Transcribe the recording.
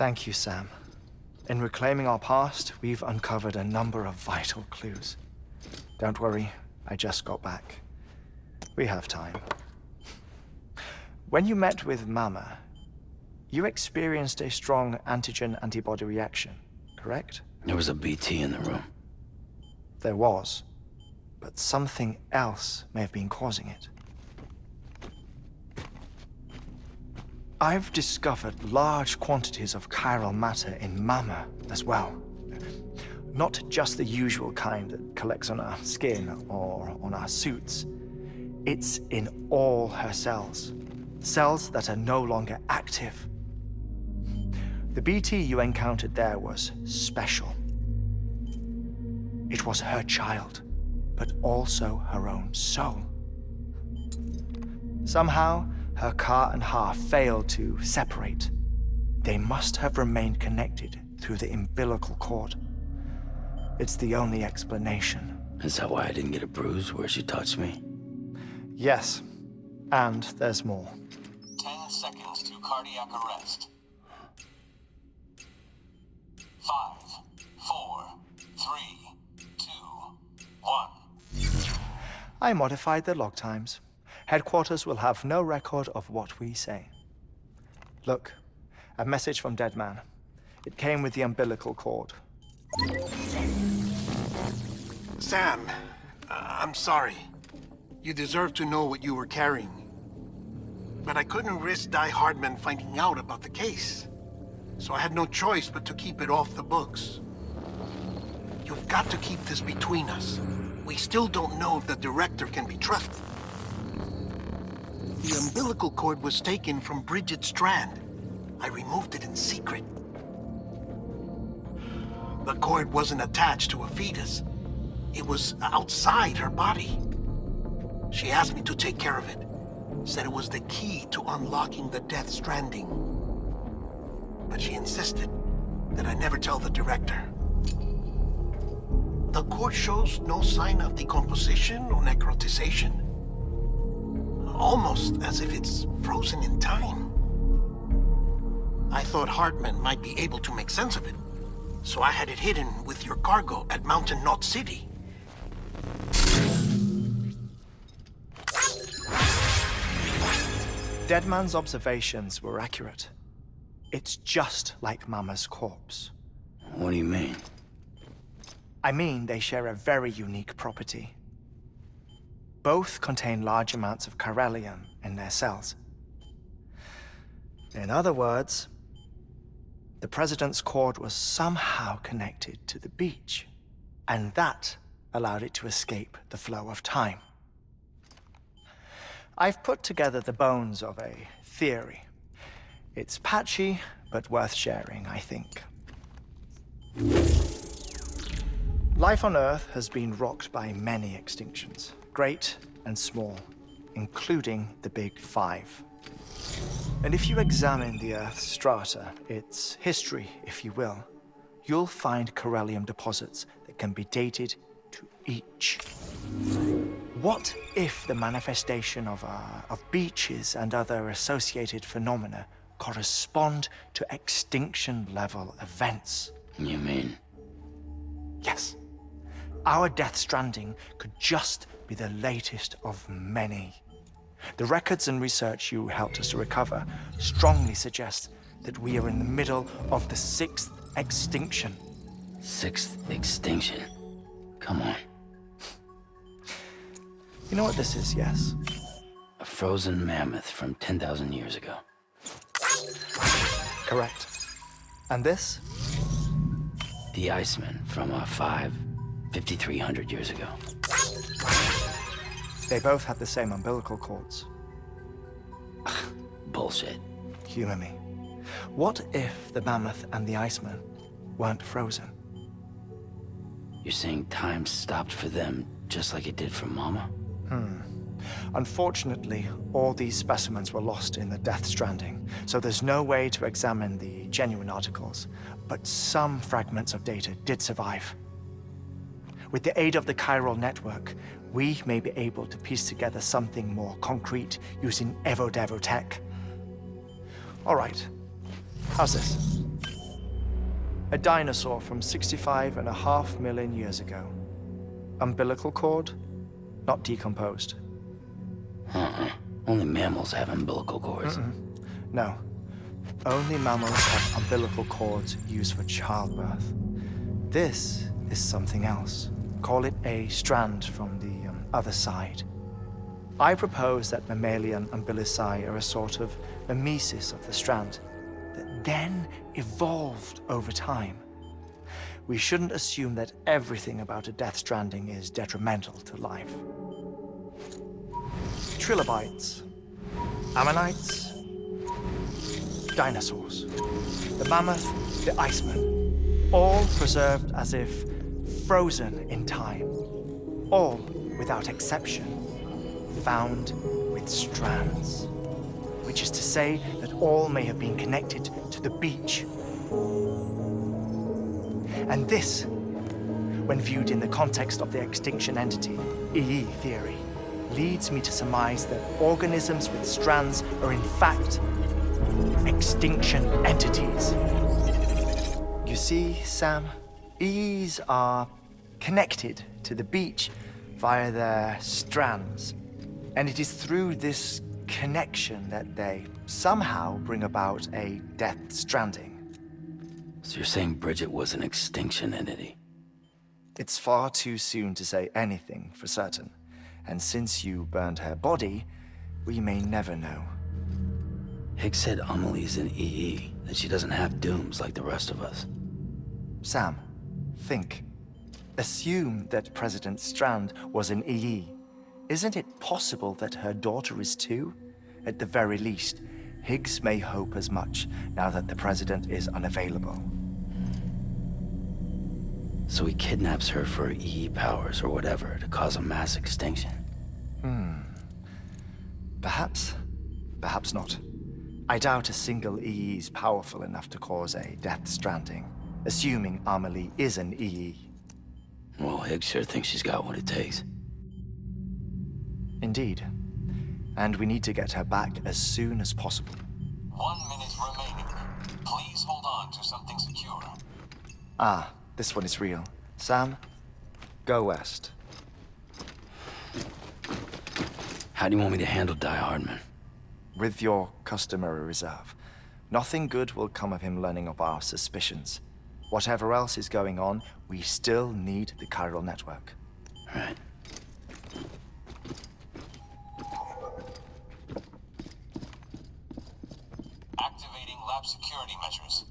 Thank you, Sam. In reclaiming our past, we've uncovered a number of vital clues. Don't worry, I just got back. We have time. When you met with Mama, you experienced a strong antigen-antibody reaction, correct? There was a BT in the room. There was, but something else may have been causing it. I've discovered large quantities of chiral matter in Mama as well. Not just the usual kind that collects on our skin or on our suits. It's in all her cells. Cells that are no longer active. The BT you encountered there was special. It was her child, but also her own soul. Somehow, her Ka and Ha failed to separate. They must have remained connected through the umbilical cord. It's the only explanation. Is that why I didn't get a bruise where she touched me? Yes, and there's more. 10 seconds to cardiac arrest. 5, 4, 3, 2, 1. I modified the log times. Headquarters will have no record of what we say. Look, a message from Dead Man. It came with the umbilical cord. Sam, I'm sorry. You deserve to know what you were carrying. But I couldn't risk Die Hardman finding out about the case. So I had no choice but to keep it off the books. You've got to keep this between us. We still don't know if the director can be trusted. The umbilical cord was taken from Bridget Strand. I removed it in secret. The cord wasn't attached to a fetus. It was outside her body. She asked me to take care of it. Said it was the key to unlocking the Death Stranding. But she insisted that I never tell the director. The cord shows no sign of decomposition or necrotization. Almost as if it's frozen in time. I thought Hartman might be able to make sense of it, so I had it hidden with your cargo at Mountain Knot City. Deadman's observations were accurate. It's just like Mama's corpse. What do you mean? I mean, they share a very unique property. Both contain large amounts of chiralium in their cells. In other words, the President's cord was somehow connected to the beach, and that allowed it to escape the flow of time. I've put together the bones of a theory. It's patchy, but worth sharing, I think. Life on Earth has been rocked by many extinctions, great and small, including the Big Five. And if you examine the Earth's strata, its history, if you will, you'll find chiralium deposits that can be dated to each. What if the manifestation of beaches and other associated phenomena correspond to extinction-level events? You mean? Yes. Our Death Stranding could just be the latest of many. The records and research you helped us to recover strongly suggest that we are in the middle of the 6th extinction. 6th extinction? Come on. You know what this is, yes? A frozen mammoth from 10,000 years ago. Correct. And this? The Iceman from 5,300 years ago. They both had the same umbilical cords. Bullshit. Humor me. What if the mammoth and the Iceman weren't frozen? You're saying time stopped for them just like it did for Mama? Unfortunately, all these specimens were lost in the Death Stranding, so there's no way to examine the genuine articles, but some fragments of data did survive. With the aid of the chiral network, we may be able to piece together something more concrete using Evo-Devo tech. All right, how's this? A dinosaur from 65.5 million years ago. Umbilical cord, not decomposed. Only mammals have umbilical cords. No. Only mammals have umbilical cords used for childbirth. This is something else. Call it a strand from the other side. I propose that mammalian umbilici are a sort of mimesis of the strand that then evolved over time. We shouldn't assume that everything about a death stranding is detrimental to life. Trilobites, ammonites, dinosaurs, the mammoth, the iceman, all preserved as if frozen in time, all without exception found with strands, which is to say that all may have been connected to the beach. And this, when viewed in the context of the extinction entity, EE theory, leads me to surmise that organisms with strands are in fact extinction entities. You see, Sam, EEs are connected to the beach via their strands. And it is through this connection that they somehow bring about a death stranding. So you're saying Bridget was an extinction entity? It's far too soon to say anything for certain. And since you burned her body, we may never know. Higgs said Amelie's an EE, that she doesn't have dooms like the rest of us. Sam, think. Assume that President Strand was an EE. Isn't it possible that her daughter is too? At the very least, Higgs may hope as much now that the president is unavailable. So he kidnaps her for EE powers or whatever to cause a mass extinction. Perhaps. Perhaps not. I doubt a single EE is powerful enough to cause a death stranding, assuming Amelie is an EE. Well, Higgs sure thinks she's got what it takes. Indeed. And we need to get her back as soon as possible. 1 minute remaining. Please hold on to something secure. Ah, this one is real. Sam, go west. How do you want me to handle Die Hardman? With your customary reserve. Nothing good will come of him learning of our suspicions. Whatever else is going on, we still need the chiral network. Right. Activating lab security measures.